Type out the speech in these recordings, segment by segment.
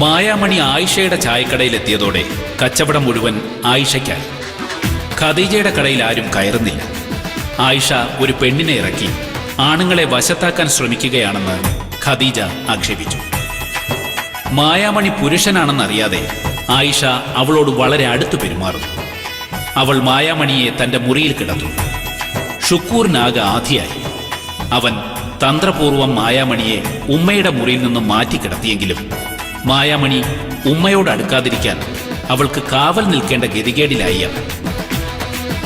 മായാമണി ആയിഷയുടെ ചായക്കടയിലെത്തിയതോടെ കച്ചവടം മുഴുവൻ ആയിഷയ്ക്കായി. ഖദീജയുടെ കടയിൽ ആരും കയറുന്നില്ല. ആയിഷ ഒരു പെണ്ണിനെ ഇറക്കി ആണുങ്ങളെ വശത്താക്കാൻ ശ്രമിക്കുകയാണെന്ന് ഖദീജ ആക്ഷേപിച്ചു. മായാമണി പുരുഷനാണെന്നറിയാതെ ആയിഷ അവളോട് വളരെ അടുത്തു പെരുമാറുന്നു. അവൾ മായാമണിയെ തന്റെ മുറിയിൽ കിടത്തുന്നു. ഷുക്കൂറിനാകെ ആധിയായി. അവൻ തന്ത്രപൂർവം മായാമണിയെ ഉമ്മയുടെ മുറിയിൽ നിന്നും മാറ്റി കിടത്തിയെങ്കിലും മായാമണി ഉമ്മയോട് അടുക്കാതിരിക്കാൻ അവൾക്ക് കാവൽ നിൽക്കേണ്ട ഗതികേടിലായി അവൻ.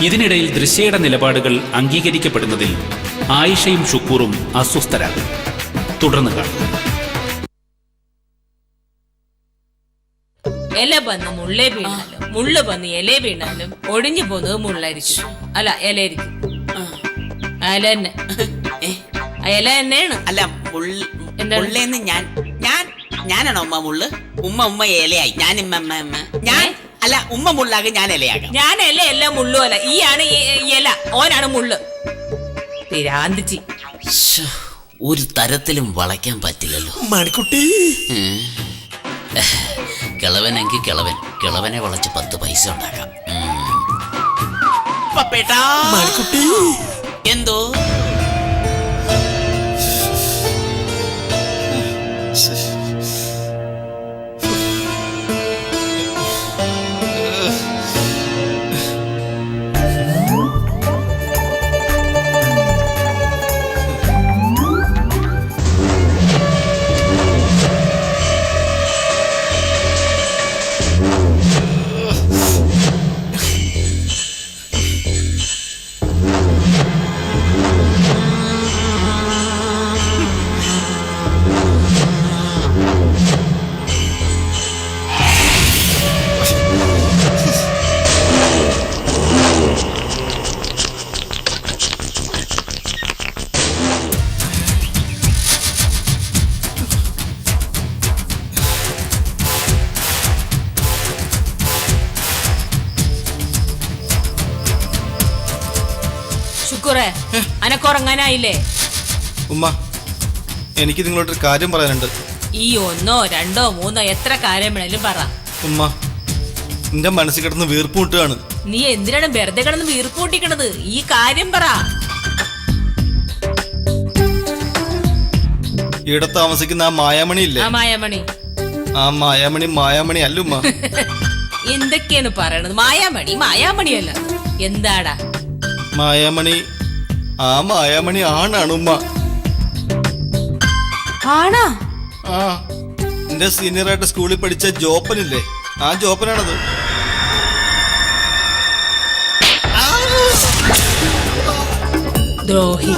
ഇതിനിടയിൽ ദൃശ്യയുടെ നിലപാടുകൾ അംഗീകരിക്കപ്പെടുന്നതിൽ ആയിഷയും ഷുക്കൂറും അസ്വസ്ഥരാകും. തുടർന്ന് കാണും. ഇല വന്ന് മുള്ളേ വീണാലും മുള്ളു വന്ന് ഇല വീണാലും ഒടിഞ്ഞു പോകുന്നത് മുള്ളായിരിക്കും. അല്ല ഇലയിരിക്കും. ഇല തന്നെ. ഇല തന്നെയാണ്. അല്ല മുള്ളേന്ന് ഞാനാണോ ഉമ്മ മുള്ള്? ഉമ്മ ഇലയായി. ഞാൻ അല്ല ഉമ്മ മുള്ളാകെ ഞാൻ ഇലയാകാം. ഞാൻ ഇല എല്ലാം മുള്ളും അല്ല. ഈ ആണ് ഇല, ഓനാണ് മുള്ള്. പിരാന്തിച്ചി. ഒരു തരത്തിലും വളയ്ക്കാൻ പറ്റില്ലല്ലോ മണിക്കുട്ടി. കിളവനെങ്കിൽ കിളവനെ വളച്ച് 10 പൈസ ഉണ്ടാക്കാം. മണിക്കുട്ടി എന്തോ അനക്കുറങ്ങാനായില്ലേ? ഉമ്മ, എനിക്ക് നിങ്ങളോടൊരു കാര്യം പറയാനുണ്ട്. ഈ 1, 2, 3 എത്ര കാര്യം വേണേലും പറ. ഉമ്മ, എന്റെ മനസ്സിൽ കിടന്ന് വീർപ്പ് മുട്ടുകയാണ്. നീ എന്തിനാണ് വെറുതെ കിടന്ന് വീർപ്പ് മുട്ടിക്കണത്? ഈ കാര്യം പറ. ഇവിടെ താമസിക്കുന്ന ആ മായാമണി ഇല്ലേ? ആ മായാമണി അല്ല ഉമ്മ. എന്തൊക്കെയാണ് പറയണത്? മായാമണിയല്ല. എന്താടാ മായാമണി? ആ മായാമണി ആണാണ് ഉമ്മ. ആണാ? ആ, എന്റെ സീനിയറായിട്ട് സ്കൂളിൽ പഠിച്ച ജോപ്പനില്ലേ, ആ ജോപ്പനാണത്. ദ്രോഹി.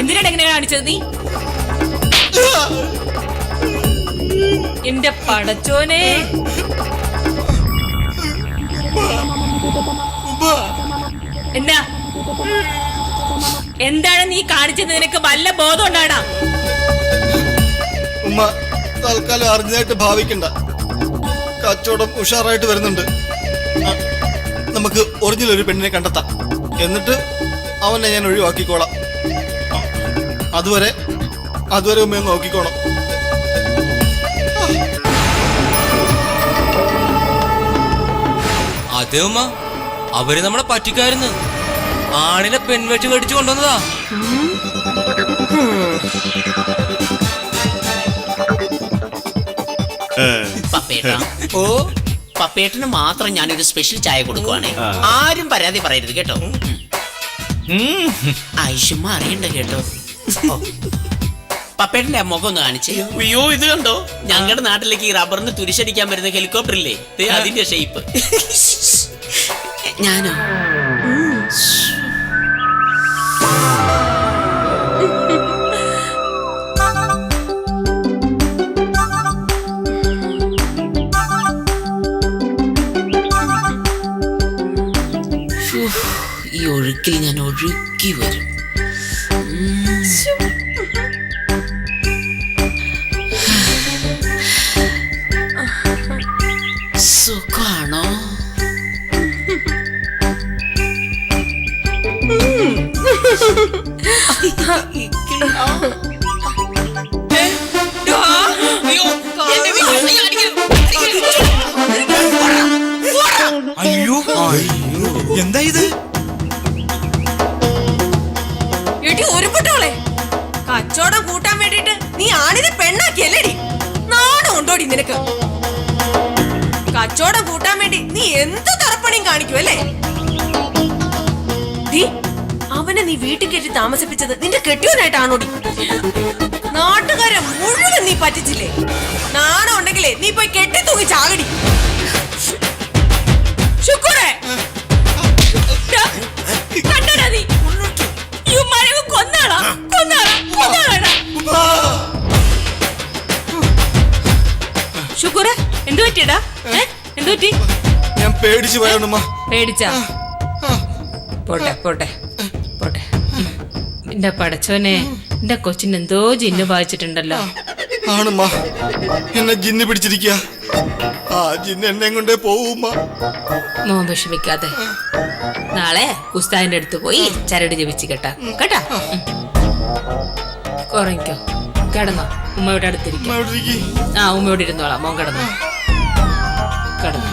എന്തിനാണ് എങ്ങനെ കാണിച്ചത് നീ? എന്റെ പടച്ചോനെ, എന്താണ് നീ കാണിച്ചത്? നിനക്ക് വല്ല ബോധം ഉണ്ടാടാ? ഉമ്മ, തൽക്കാലം അറിഞ്ഞതായിട്ട് ഭാവിക്കണ്ട. കച്ചവടം ഉഷാറായിട്ട് വരുന്നുണ്ട്. നമുക്ക് ഒറിജിനൽ ഒരു പെണ്ണിനെ കണ്ടെത്താം. എന്നിട്ട് അവനെ ഞാൻ ഒഴിവാക്കിക്കോളാം. അതുവരെ ഉമ്മയെ നോക്കിക്കോണം. അതെ ഉമ്മ, അവര് നമ്മളെ പറ്റിക്കായിരുന്നു. ആണിനെ പെൺവെച്ച് കടിച്ചു കൊണ്ടുവന്നതാ. ഓ, പപ്പേട്ടന് മാത്രം ഞാനൊരു സ്പെഷ്യൽ ചായ കൊടുക്കുവാണേ. ആരും പരാതി പറയരുത് കേട്ടോ. ആയിഷുമ്മ അറിയണ്ട കേട്ടോ. പപ്പേട്ടന്റെ മുഖം ഒന്ന് കാണിച്ചേ. അയ്യോ, ഇത് കണ്ടോ? ഞങ്ങളുടെ നാട്ടിലേക്ക് ഈ റബ്ബറിന് തുരിശടിക്കാൻ വരുന്ന ഹെലികോപ്റ്റർ ഇല്ലേ, അതിന്റെ ഷേപ്പ്. ഞാനോ? ഈ ഒഴുക്കിൽ ഞാൻ ഒഴുക്കി വരും. സുഖാണോ? എന്താ ഇത്? എടി ഒരുപെട്ടോളെ, കച്ചവടം കൂട്ടാൻ വേണ്ടിട്ട് നീ ആണിനെ പെണ്ണാക്കിയല്ലേടി? നാണം ഉണ്ടോടി നിനക്ക്? കച്ചവടം കൂട്ടാൻ വേണ്ടി നീ എന്ത് തറപ്പണിയും കാണിക്കുമല്ലേ? അവനെ നീ വീട്ടിൽ കയറ്റി താമസിപ്പിച്ചത് നിന്റെ കെട്ടിയവനായിട്ടാണോടി? നാട്ടുകാരെ മുഴുവൻ നീ പറ്റിച്ചില്ലേ? നാണം ഉണ്ടെങ്കിലേ നീ പോയി കെട്ടി തൂങ്ങി ചാകടി. ശുക്കൂറേ, കണ്ടടാ നീ ഈ മഴവ് കൊന്നാളാ കൊന്നാളാ. ശുക്കൂറേ, എന്തു പറ്റിയടാ? എന്തു പറ്റി? ഞാൻ പേടിച്ചു പോയാണുമ്മ. പേടിച്ചാ? പോട്ടെ പോട്ടെ പോട്ടെ. എന്റെ പടച്ചോനെ, എന്റെ കൊച്ചിന് എന്തോ ജിന്ന് വായിച്ചിട്ടുണ്ടല്ലോ. ആണുമ്മ, എന്നെ ജിന്ന് പിടിച്ചിരിക്കുക. ആ ജിന്ന് എന്നെ കൊണ്ടേ പോവുമ്മ. മോൻ വിഷമിക്കാതെ, നാളെ ഉസ്താദിന്റെ അടുത്ത് പോയി ചരട് ജപിച്ച് കേട്ടാ കേട്ടാ. കുറയ്ക്കോ, കിടന്നോ. ഉമ്മയുടെ അടുത്തിരിക്കും. ആ, ഉമ്മയോട് ഇരുന്നോളാം. മോൻ കിടന്നോ, കിടന്നു.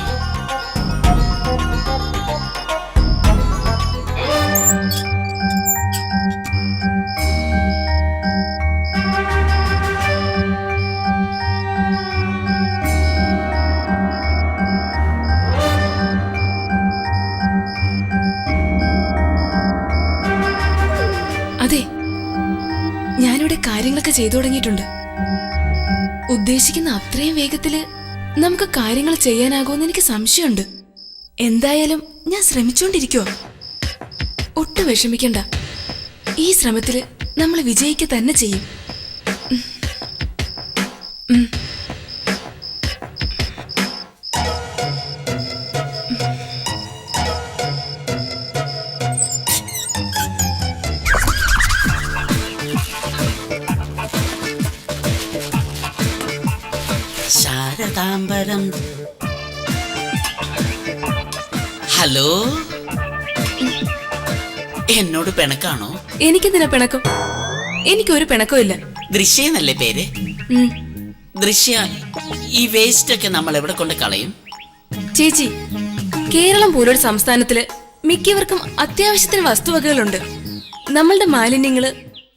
അതെ, ഞാനിവിടെ കാര്യങ്ങളൊക്കെ ചെയ്തു തുടങ്ങിയിട്ടുണ്ട്. ഉദ്ദേശിക്കുന്ന അത്രയും വേഗത്തില് നമുക്ക് കാര്യങ്ങൾ ചെയ്യാനാകുമെന്ന് എനിക്ക് സംശയമുണ്ട്. എന്തായാലും ഞാൻ ശ്രമിച്ചുകൊണ്ടിരിക്കുവോ. ഒട്ടും വിഷമിക്കണ്ട, ഈ ശ്രമത്തില് നമ്മൾ വിജയിക്കുക തന്നെ ചെയ്യും. ശാരദാംബരം. ഹലോ, എന്നോട് പിണക്കാണോ? എനിക്കെന്തിനാ പിണക്കം? എനിക്കൊരു പിണക്കവും ഇല്ല. ദൃശ്യ എന്നല്ലേ പേര്? ദൃശ്യ, ഈ വേസ്റ്റ് ഒക്കെ നമ്മൾ എവിടെ കൊണ്ട് കളയും? ചേച്ചി, കേരളം പോലൊരു സംസ്ഥാനത്തില് മിക്കവർക്കും അത്യാവശ്യത്തിന് വസ്തുവകകളുണ്ട്. നമ്മളുടെ മാലിന്യങ്ങള്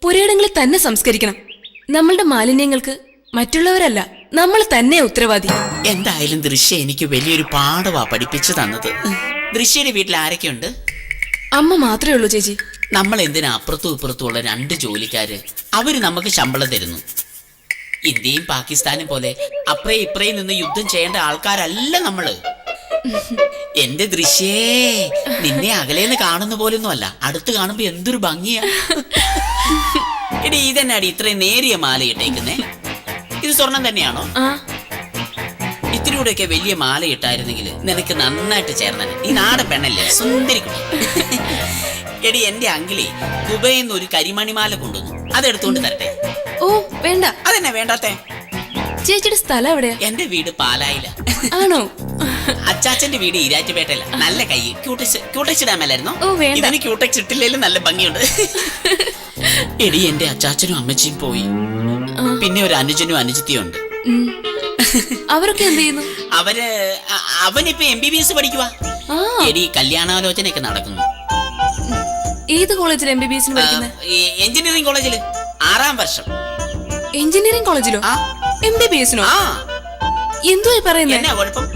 പുരയിടങ്ങളിൽ തന്നെ സംസ്കരിക്കണം. നമ്മളുടെ മാലിന്യങ്ങൾക്ക് മറ്റുള്ളവരല്ല, നമ്മൾ തന്നെ ഉത്തരവാദി. എന്തായാലും ദൃശ്യ എനിക്ക് വലിയൊരു പാഠവാ പഠിപ്പിച്ചു തന്നത്. ദൃശ്യയുടെ വീട്ടിൽ ആരൊക്കെയുണ്ട്? അമ്മ മാത്രമേ ഉള്ളൂ ചേച്ചി. നമ്മൾ എന്തിനാ അപ്പുറത്തും ഇപ്പുറത്തും ഉള്ള 2 ജോലിക്കാര്? അവര് നമുക്ക് ശമ്പളം തരുന്നു. ഇന്ത്യയും പാകിസ്ഥാനും പോലെ അപ്പറേ ഇപ്പറേ നിന്ന് യുദ്ധം ചെയ്യേണ്ട ആൾക്കാരല്ല നമ്മള്. എന്റെ ദൃശ്യേ, നിന്നെ അകലേന്ന് കാണുന്ന പോലൊന്നും അല്ല, അടുത്ത് കാണുമ്പോ എന്തൊരു ഭംഗിയാ. എടി, ഇതെന്നാടി ഇത്രയും നേരിയ മാല ഇട്ടേക്കുന്നേ? ഇത് സ്വർണം തന്നെയാണോ? ഇത്തിരി കൂടെയൊക്കെ വലിയ മാല ഇട്ടായിരുന്നെങ്കിൽ നിനക്ക് നന്നായിട്ട് ചേർന്നെ. ഈ നാടൻ പെണ്ണല്ലേ, സുന്ദരി കുട്ടി. എടി, എന്റെ അങ്കിളി ദുബൈന്ന് ഒരു കരിമണിമാല കൊണ്ടുവന്നു, അതെടുത്തോണ്ട് തരട്ടെ? ഓ വേണ്ട. അതെന്നെ വേണ്ടാത്തെ? ചേച്ചിയുടെ സ്ഥലം എവിടെയാ? എന്റെ വീട് പാലായില. ആണോ? അച്ചാച്ചന്റെ വീട് ഈരാറ്റുപേട്ടല്ല. നല്ല കൈ ക്യൂടെക്സ് ഇടാമല്ലായിരുന്നോ? ഓ വേണ്ട. ഇതിന് ക്യൂടെക്സ് ഇട്ടില്ലേലും നല്ല ഭംഗിയുണ്ട്. എടി, എന്റെ അച്ചാച്ചനും അമ്മച്ചിയും പോയി. പിന്നെ ഒരു അനുജനും അനുജത്തിയും ഉണ്ട്. അവരൊക്കെ എന്ത് ചെയ്യുന്നു? അവനിപ്പോ MBBS പഠിക്കുവാ. എടി, കല്യാണാലോചനയൊക്കെ നടക്കുന്നു. ഏത് കോളേജിൽ MBBS പഠിക്കുന്നത്? എഞ്ചിനീയറിംഗ് കോളേജില് 6ാം വർഷം. എഞ്ചിനീയറിംഗ് കോളേജിലോ? MBBS no? എന്തോ പറയുന്നേ? എന്നാ കുഴപ്പം?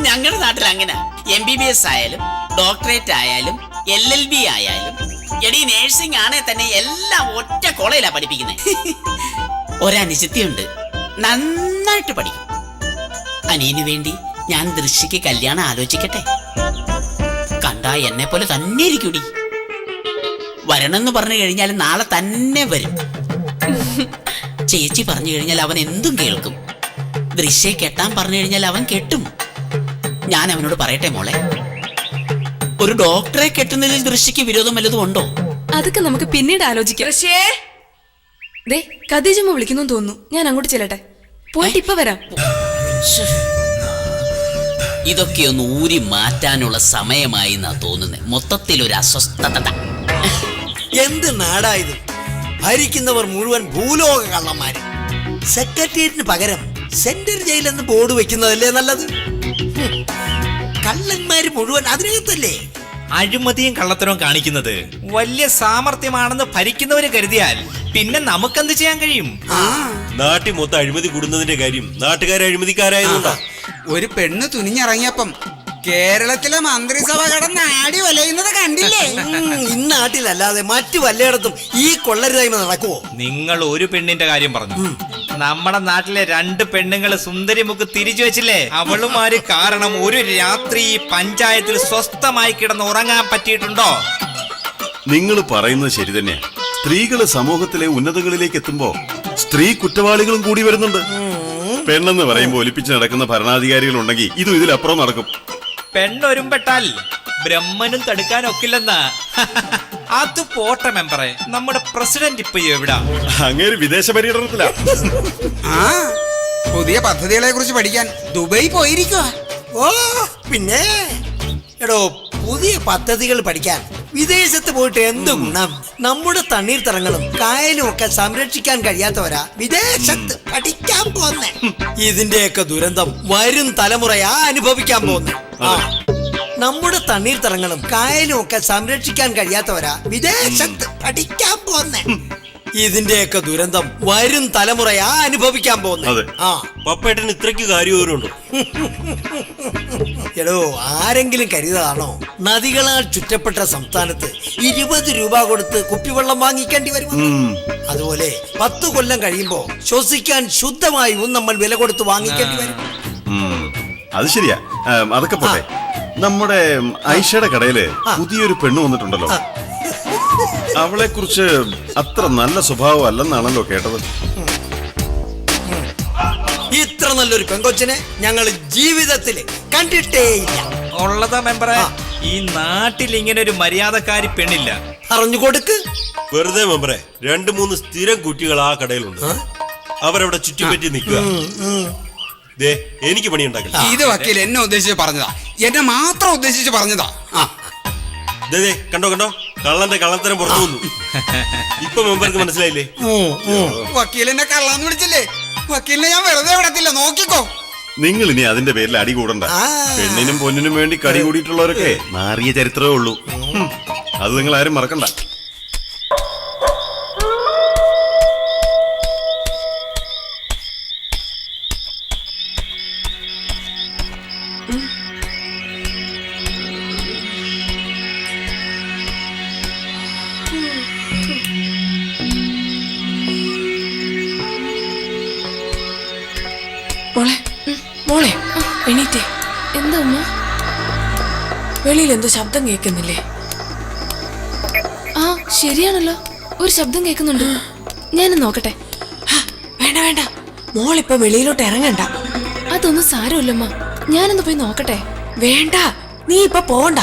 ഞങ്ങളുടെ നാട്ടിൽ അങ്ങനെ MBBS ആയാലും ഡോക്ടറേറ്റ് ആയാലും LLB ആയാലും, എടി നേഴ്സിംഗ് ആണേ തന്നെ എല്ലാം ഒറ്റ കോളേജിലാ പഠിപ്പിക്കുന്നത്. ഒരനുജത്തിയുണ്ട്, നന്നായിട്ട് പഠിക്കും. അനിയന് വേണ്ടി ഞാൻ ദൃശ്യക്ക് കല്യാണം ആലോചിക്കട്ടെ? കണ്ടാ എന്നെ പോലെ തന്നെ ഇരിക്കൂടി. വരണമെന്ന് പറഞ്ഞു കഴിഞ്ഞാൽ നാളെ തന്നെ വരും. ചേച്ചി പറഞ്ഞു കഴിഞ്ഞാൽ അവൻ എന്തും കേൾക്കും. ദൃശ്യയെ കെട്ടാൻ പറഞ്ഞു കഴിഞ്ഞാൽ അവൻ കെട്ടും. ഞാൻ അവനോട് പറയട്ടെ മോളെ, ഒരു ഡോക്ടറെ കെട്ടുന്നതിൽ ദൃശ്യക്ക് വിരോധം വല്ലതും ഉണ്ടോ? അതൊക്കെ നമുക്ക് പിന്നീട് ആലോചിക്കാം. ദേ, ഖദീജമ്മ വിളിക്കുന്നു തോന്നുന്നു. ഞാൻ അങ്ങോട്ട് ചെല്ലട്ടെ. പോയിട്ട് ഇപ്പൊ വരാം. ഇതൊക്കെ ഒന്ന് ഊരി മാറ്റാനുള്ള സമയമായി എന്നാ തോന്നുന്നത്. മൊത്തത്തിലൊരു അസ്വസ്ഥത. എന്ത് നാടായത്? ഭരിക്കുന്നവർ മുഴുവൻ ഭൂലോക കള്ളന്മാര്. സെക്രട്ടേറിയറ്റിന് പകരം സെൻട്രൽ ജയിലെന്ന് ബോർഡ് വെക്കുന്നതല്ലേ നല്ലത്? കള്ളന്മാര് മുഴുവൻ അതിനകത്തല്ലേ? അഴിമതിയും കള്ളത്തരവും കാണിക്കുന്നത് വലിയ സാമർത്ഥ്യമാണെന്ന് ഭരിക്കുന്നവര് കരുതിയാൽ പിന്നെ നമുക്കെന്ത് ചെയ്യാൻ കഴിയും? നാട്ടിൽ മൊത്തം അഴിമതി കൂടുന്നതിന്റെ കാര്യം നാട്ടുകാരെ അഴിമതിക്കാരായതുകൊണ്ടാ. ഒരു പെണ്ണ് തുനിഞ്ഞിറങ്ങിയപ്പം കേരളത്തിലെ മന്ത്രിസഭ കടന്ന് ആടി വലയുന്നത് കണ്ടില്ലേ? ഇന്നാട്ടിലല്ലാതെ മറ്റു വല്ലയിടത്തും ഈ കൊള്ളരുതായ്മ നടക്കുവോ? നിങ്ങൾ ഒരു പെണ്ണിന്റെ കാര്യം പറഞ്ഞു. നമ്മുടെ നാട്ടിലെ 2 പെണ്ണുങ്ങള് സുന്ദരി മുക്ക് തിരിച്ചു വെച്ചില്ലേ? അവളുമാര് കാരണം ഒരു രാത്രി ഈ പഞ്ചായത്തിൽ സ്വസ്ഥമായി കിടന്ന് ഉറങ്ങാൻ പറ്റിയിട്ടുണ്ടോ? നിങ്ങൾ പറയുന്നത് ശരി തന്നെയാ. സ്ത്രീകള് സമൂഹത്തിലെ ഉന്നതങ്ങളിലേക്ക് എത്തുമ്പോ സ്ത്രീ കുറ്റവാളികളും കൂടി വരുന്നുണ്ട്. പെണ്ണെന്ന് പറയുമ്പോ ഒലിപ്പിച്ച് നടക്കുന്ന ഭരണാധികാരികൾ ഉണ്ടെങ്കിൽ ഇതും ഇതിലപ്പുറം നടക്കും. പെണ്ണൊരുമ്പെട്ടാൽ ബ്രഹ്മനും തടുക്കാൻ ഒക്കില്ലെന്ന്. അത് പോട്ടെ മെമ്പറെ, നമ്മുടെ പ്രസിഡന്റ് ഇപ്പൊ എവിടാ? അങ്ങേര് വിദേശ പര്യടനത്തിലാ. ആ പുതിയ പദ്ധതികളെ കുറിച്ച് പഠിക്കാൻ ദുബായി പോയിരിക്കുക. ഓ പിന്നെ എടോ, പുതിയ പദ്ധതികൾ പഠിക്കാൻ വിദേശത്ത് പോയിട്ട് എന്ത് ഗുണം? നമ്മുടെ തണ്ണീർത്തടങ്ങളും കായലും ഒക്കെ സംരക്ഷിക്കാൻ കഴിയാത്തവരാ വിദേശത്ത് പഠിക്കാൻ പോന്നെ. ഇതിന്റെയൊക്കെ ദുരന്തം വരും തലമുറയാ അനുഭവിക്കാൻ പോന്നെ. നമ്മുടെ തണ്ണീർത്തടങ്ങളും കായലും ഒക്കെ സംരക്ഷിക്കാൻ കഴിയാത്തവരാ വിദേശത്ത് പഠിക്കാൻ പോന്നെ. ഇതിന്റെയൊക്കെ ദുരന്തം വരും തലമുറയാ അനുഭവിക്കാൻ പോകുന്നത്. പപ്പേട്ടന് ഇത്രയ്ക്ക് കാര്യമുണ്ടോ? എടോ, ആരെങ്കിലും കരുതാണോ നദികളാൽ ചുറ്റപ്പെട്ട സംസ്ഥാനത്ത് 20 രൂപ കൊടുത്ത് കുപ്പിവെള്ളം വാങ്ങിക്കേണ്ടി വരും? അതുപോലെ 10 കൊല്ലം കഴിയുമ്പോ ശ്വസിക്കാൻ ശുദ്ധവായുവും നമ്മൾ വില കൊടുത്ത് വാങ്ങിക്കേണ്ടി വരും. അത് ശരിയാ. അതൊക്കെ പോട്ടെ, നമ്മുടെ ഐഷയുടെ കടയില് പുതിയൊരു പെണ്ണ് വന്നിട്ടുണ്ടല്ലോ. അവളെ കുറിച്ച് അത്ര നല്ല സ്വഭാവം അല്ലെന്നാണല്ലോ കേട്ടത്. ഇത്ര നല്ലൊരു പെങ്കൊച്ചിനെ ഞങ്ങൾ ജീവിതത്തില് കണ്ടിട്ടേ ഇല്ല. ഉള്ളതാ മെമ്പറെ, ഈ നാട്ടിൽ ഇങ്ങനെ ഒരു മര്യാദക്കാരി പെണ്ണില്ല. പറഞ്ഞു കൊടുക്ക്. വെറുതെ മെമ്പറെ, 2-3 സ്ഥിരം കുട്ടികൾ ആ കടയിലുണ്ട്. അവരവിടെ ചുറ്റിപ്പറ്റി നിൽക്കുക. എനിക്ക് പണിയുണ്ടാക്കില്ല. ഇത് വക്കീൽ എന്നെ ഉദ്ദേശിച്ച് പറഞ്ഞതാ, എന്നെ മാത്രം ഉദ്ദേശിച്ച് പറഞ്ഞതാ. കണ്ടോ കണ്ടോ, കള്ളന്റെ കള്ളത്തരം പുറത്തു വന്നു. ഇപ്പൊ മെമ്പർക്ക് മനസ്സിലായില്ലേ? വക്കീലിനെ കള്ളാന്ന് വിളിച്ചില്ലേ? വക്കീലിനെ ഞാൻ വെറുതെ വിടത്തില്ല, നോക്കിക്കോ. നിങ്ങൾ ഇനി അതിന്റെ പേരിൽ അടി കൂടണ്ട. പെണ്ണിനും പൊന്നിനും വേണ്ടി കടി കൂടിയിട്ടുള്ളവരൊക്കെ നാറിയ ചരിത്രമേ ഉള്ളൂ. അത് നിങ്ങൾ ആരും മറക്കണ്ട. മോളെ മോളെ എണീറ്റേ. എന്താ അമ്മ? വെളിയിൽ എന്തോ ശബ്ദം കേൾക്കുന്നില്ലേ? ആ ശരിയാണല്ലോ, ഒരു ശബ്ദം കേൾക്കുന്നുണ്ട്. ഞാനും നോക്കട്ടെ. വേണ്ട വേണ്ട, മോളിപ്പൊ വെളിയിലോട്ട് ഇറങ്ങണ്ട. അതൊന്നും സാരമില്ലമ്മ, ഞാനൊന്ന് പോയി നോക്കട്ടെ. വേണ്ട, നീ ഇപ്പൊ പോണ്ട.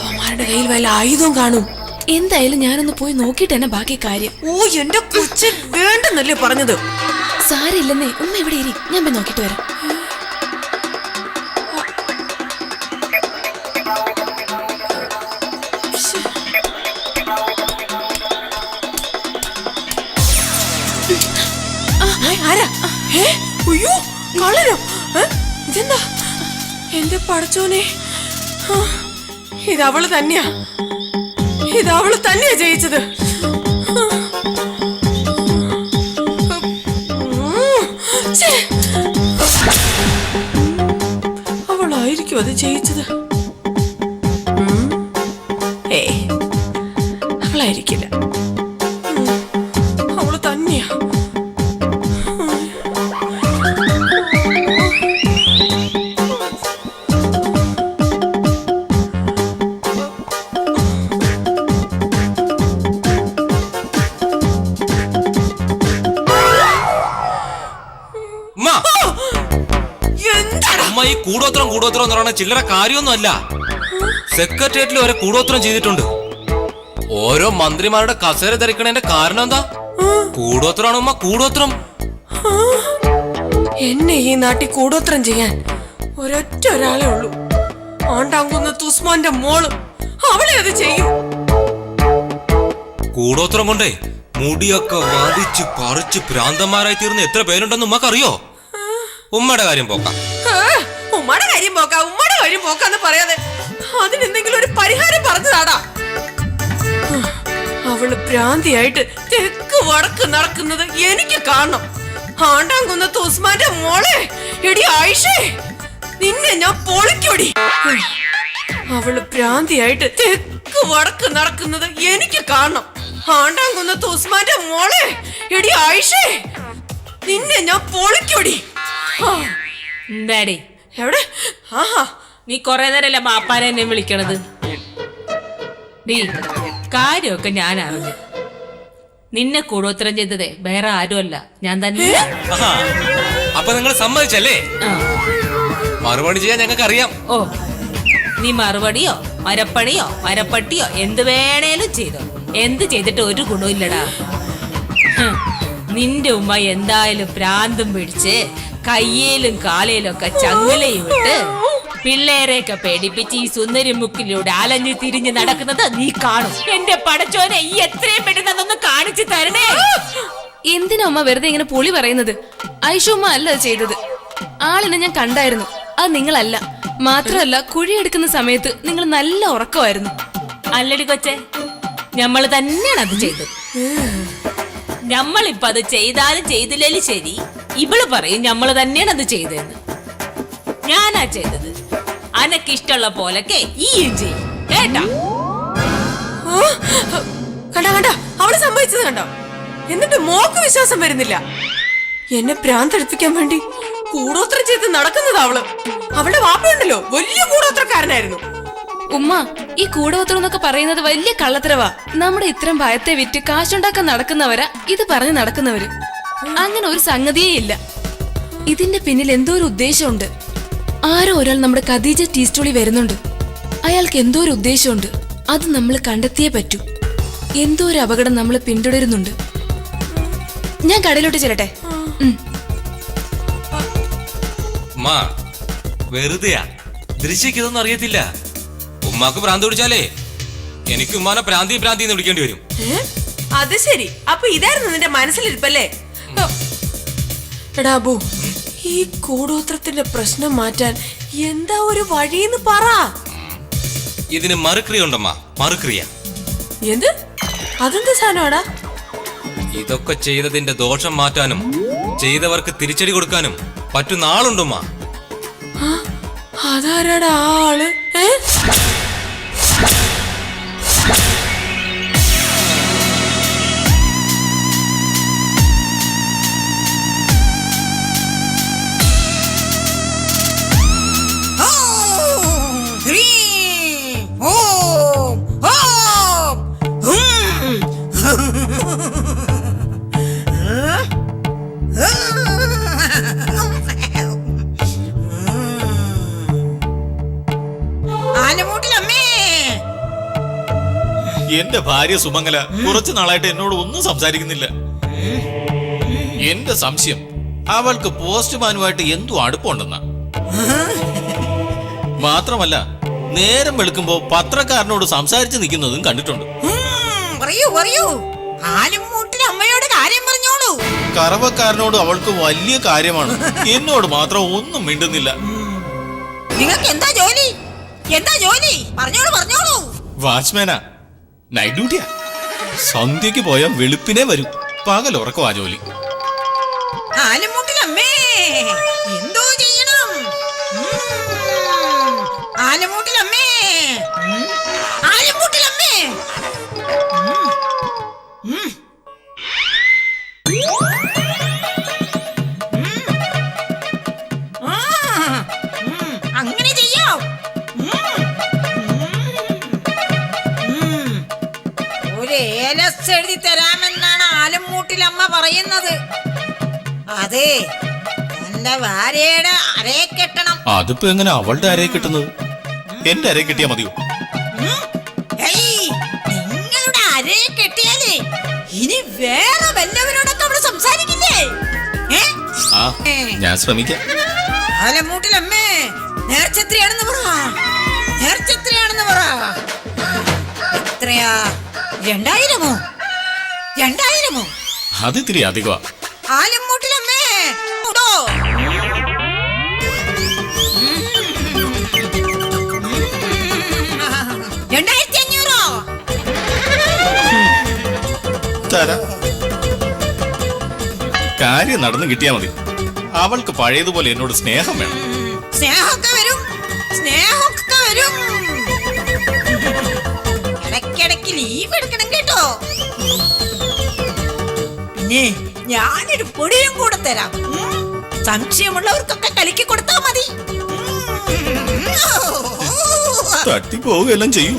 അവന്മാരുടെ കയ്യിൽ വല്ല ആയുധവും കാണും. എന്തായാലും ഞാനൊന്ന് പോയി നോക്കിയിട്ട് തന്നെ ബാക്കി കാര്യം. ഓ എന്റെ കൊച്ചൻ, വേണ്ടെന്നല്ലേ പറഞ്ഞത്? സാരില്ലെന്നേ, ഉമ്മ ഇവിടെ ഇരി, ഞാൻ പോയി നോക്കിട്ട് വരാം. ആരാ? അയ്യോ, കള്ളനോ? ഇതെന്താ എന്റെ പടച്ചോനെ? ഇതവള് തന്നെയാ, ഇതവള് തന്നെയാ ജയിച്ചത്. അവളായിരിക്കും അത് ജയിച്ചത്. അവളായിരിക്കില്ല, അവള് തന്നെയാ. അമ്മ, ഈ കൂടോത്രം കൂടോത്രം എന്ന് പറയുന്ന ചില്ലറ കാര്യമൊന്നും അല്ല. സെക്രട്ടേറിയറ്റിൽ വരെ കൂടോത്രം ചെയ്തിട്ടുണ്ട്. ഓരോ മന്ത്രിമാരുടെ കസേര ധരിക്കണതിന്റെ കാരണം എന്താ? കൂടോത്രമാണ് ഉമ്മ, കൂടോത്രം. എന്നെ ഈ നാട്ടിൽ കൂടോത്രം ചെയ്യാൻ ഒരൊറ്റ ഒരാളെ ഉള്ളൂ, ആണ്ടാങ്കുന്ന തുസ്മാന്റെ മോള്. അവളെ അത് ചെയ്യും. കൂടോത്രം കൊണ്ടേ മുടിയൊക്കെ വടിച്ച് പറിച്ച് ഭ്രാന്തന്മാരായി തീർന്ന് എത്ര പേരുണ്ടെന്ന് ഉമ്മക്കറിയോ? ഉമ്മയുടെ കാര്യം പോക്കാം. ഉമ്മയുടെ കാര്യം പോക്കാന്ന് പറയാതെ അതിനെന്തെങ്കിലും ഒരു പരിഹാരം പറഞ്ഞതാടാ. അവള് ഭ്രാന്തിയായിട്ട് തെക്ക് വടക്ക് നടക്കുന്നത് എനിക്ക് കാണണം. ആണ്ടാംകുന്നത്ത് ഉസ്മാന്റെ മോളെ, എടി ആയിഷേ, നിന്നെ ഞാൻ പൊളിക്കൊടി. അവള് ഭ്രാന്തിയായിട്ട് തെക്ക് വടക്ക് നടക്കുന്നത് എനിക്ക് കാണണം. ആണ്ടാംകുന്നത്ത് ഉസ്മാന്റെ മോളെ, എടി ആയിഷേ, നിന്നെ ഞാൻ പൊളിക്കൊടി. എന്താടി എവിടെ? ആഹാ, നീ കൊറേ നേരമല്ല മാപ്പാനെ എന്നെ വിളിക്കണത്. ഡീ, കാര്യമൊക്കെ ഞാൻ അറിഞ്ഞു. നിന്നെ കൂടോത്രം ചെയ്തതേ വേറെ ആരുമല്ല, ഞാൻ തന്നെ. ആഹാ, അപ്പൊ നിങ്ങൾ സമ്മതിച്ചല്ലേ? മറുപടി ചെയ്യാൻ ഞങ്ങൾക്ക് അറിയാം. ഓ, നീ മറുപടിയോ മരപ്പണിയോ മരപ്പട്ടിയോ എന്ത് വേണേലും ചെയ്തോ. എന്ത് ചെയ്തിട്ട് ഒരു ഗുണമില്ലടാ. നിന്റെ ഉമ്മ എന്തായാലും ഭ്രാന്തും പിടിച്ച് കയ്യേലും കാലേലും ഒക്കെ ചങ്ങലയും ഇട്ട് പിള്ളേരെയൊക്കെ പേടിപ്പിച്ച് ഈ സുന്ദരി മുക്കിലൂടെ അലഞ്ഞു തിരിഞ്ഞ് നടക്കുന്നത് നീ കാണും. എന്റെ പടച്ചോനെ, ഈ എത്രയും പെട്ടെന്ന് അതൊന്ന് കാണിച്ചു തരണേ. എന്തിനാ ഉമ്മ വെറുതെ ഇങ്ങനെ പൊളി പറയുന്നത്? ഐഷ ഉമ്മ അല്ല അത് ചെയ്തത്. ആളിനെ ഞാൻ കണ്ടായിരുന്നു. അത് നിങ്ങളല്ല. മാത്രമല്ല, കുഴിയെടുക്കുന്ന സമയത്ത് നിങ്ങൾ നല്ല ഉറക്കമായിരുന്നു. അല്ലടി കൊച്ചെ, ഞമ്മള് തന്നെയാണ് അത് ചെയ്തത്. ഞമ്മളിപ്പോ അത് ചെയ്താലും ചെയ്തില്ലേലും ശരി, ഇവള് പറയും ഞമ്മള് തന്നെയാണ് അത് ചെയ്തതെന്ന്. ഞാനാ ചെയ്തത്. അനക്കിഷ്ടമുള്ള പോലൊക്കെ ഈയും ചെയ്യും കേട്ടാ. കണ്ട അവള് സംഭവിച്ചത് കണ്ടോ? എന്നിട്ട് മോക്ക് വിശ്വാസം വരുന്നില്ല. എന്നെ ഭ്രാന്തടിപ്പിക്കാൻ വേണ്ടി കൂടോത്രം ചെയ്ത് നടക്കുന്നത് അവള്. അവളുടെ വാപ്പയുണ്ടല്ലോ, വലിയ കൂടോത്രക്കാരനായിരുന്നു. ഉമ്മ, ഈ കൂടോത്രം എന്നൊക്കെ പറയുന്നത് വലിയ കള്ളത്തരവാ. നമ്മുടെ ഇത്തരം ഭയത്തെ വിറ്റ് കാശുണ്ടാക്കാൻ നടക്കുന്നവരാ ഇത് പറഞ്ഞു നടക്കുന്നവര്. അങ്ങനെ ഒരു സംഗതിയേ ഇല്ല. ഇതിന്റെ പിന്നിൽ എന്തോ ഒരു ഉദ്ദേശമുണ്ട്. ആരോ ഒരാൾ നമ്മുടെ ഖദീജ ടീ സ്റ്റോളിൽ വരുന്നുണ്ട്. അയാൾക്ക് എന്തോ ഒരു ഉദ്ദേശമുണ്ട്. അത് നമ്മൾ കണ്ടെത്തിയേ പറ്റൂ. എന്തോ ഒരു അപകടം നമ്മൾ പിന്തുടരുന്നുണ്ട്. ഞാൻ കടയിലോട്ട് ചെല്ലട്ടെ. വെറുതെയാ, ദൃശ്യക്ക് ഇതൊന്നും അറിയത്തില്ല. ഉമ്മാക്ക് ഭ്രാന്ത് പിടിച്ചാലേ എനിക്ക് ഉമ്മാനെ പ്രാന്തി എന്ന് വിളിക്കേണ്ടി വരും. അത് ശരി, അപ്പൊ ഇതായിരുന്നു നിന്റെ മനസ്സിലിരിപ്പല്ലേ? എടാ അബു, ഈ കൂടോത്രത്തിന്റെ പ്രശ്നം മാറ്റാൻ എന്താ ഒരു വഴിന്ന് പറ. ഇതിന് മറുക്രിയ ഉണ്ടമ്മ, മറുക്രിയ. എന്ത്? അതെന്താ സാധനമാടാ? ഇതൊക്കെ ചെയ്തതിന്റെ ദോഷം മാറ്റാനും ചെയ്തവർക്ക് തിരിച്ചടി കൊടുക്കാനും പറ്റുന്ന ആളുണ്ടുമ്മ. അതാരാടാ ആള്? എന്റെ ഭാര്യ സുമംഗല കുറച്ചു നാളായിട്ട് എന്നോട് ഒന്നും സംസാരിക്കുന്നില്ല. എന്റെ സംശയം അവൾക്ക് പോസ്റ്റ്മാനുമായിട്ട് എന്തോ അടുപ്പമുണ്ടെന്ന. മാത്രമല്ല, നേരം വെളുക്കുമ്പോ പത്രക്കാരനോട് സംസാരിച്ച് നിൽക്കുന്നതും കണ്ടിട്ടുണ്ട്. അമ്മയോട് കാര്യം പറഞ്ഞോളൂ. കറവക്കാരനോട് അവൾക്ക് വലിയ കാര്യമാണ്. എന്നോട് മാത്രം ഒന്നും മിണ്ടുന്നില്ല. നിങ്ങൾക്ക് എന്താ ജോലി? പറഞ്ഞോളൂ. വാച്ച്മാനാ, നൈറ്റ് ഡ്യൂട്ടിയാ. സന്ധ്യക്ക് പോയാൽ വെളുപ്പിനെ വരും. പകൽ ഉറക്കമാ ജോലി. ആലമൂട്ടിലമ്മേ, എന്തോ ചെയ്യണം? ആലമൂട്ടിലമ്മേ, ആലമൂട്ടിലമ്മേ. അങ്ങനെ ചെയ്യാം. ഒരു ഏലസ് എഴുതി തരാമെന്നാണ് ആലമൂട്ടിലമ്മ പറയുന്നത്. അതെ, എന്റെ ഭാര്യയുടെ അരയെ കെട്ടണം. അതിപ്പോ എങ്ങനെ അവളുടെ അരയെ കിട്ടുന്നത്? എന്റെ അരയെ കിട്ടിയാ മതിയോ? നിങ്ങളുടെ അരയെ കെട്ടിയാലേ ഇനി വേറെ വല്ലവരോടൊക്കെ അവള് സംസാരിക്കില്ലേ? ആ, ഞാൻ ശ്രമിക്കാം. ആലമൂട്ടിലമ്മേ, നേർച്ചെത്രയാണെന്ന് പറ. എത്രയാ? 2000? അത് ഇത്തിരി അധികമാ. ആലമൂട്ടിലമ്മേ, തരാം. കാര്യം നടന്നു കിട്ടിയാ മതി. അവൾക്ക് പഴയതുപോലെ എന്നോട് സ്നേഹം വേണം. സ്നേഹമൊക്കെ വരും, സ്നേഹമൊക്കെ വരും. ഇടയ്ക്കിടയ്ക്ക് ലീവ് എടുക്കണം കേട്ടോ. പിന്നെ ഞാനൊരു പൊടിയും കൂടെ തരാം. സംശയമുള്ളവർക്കൊക്കെ കലക്കി കൊടുത്താ മതി. തട്ടിപ്പോവുകയെല്ലാം ചെയ്യൂ.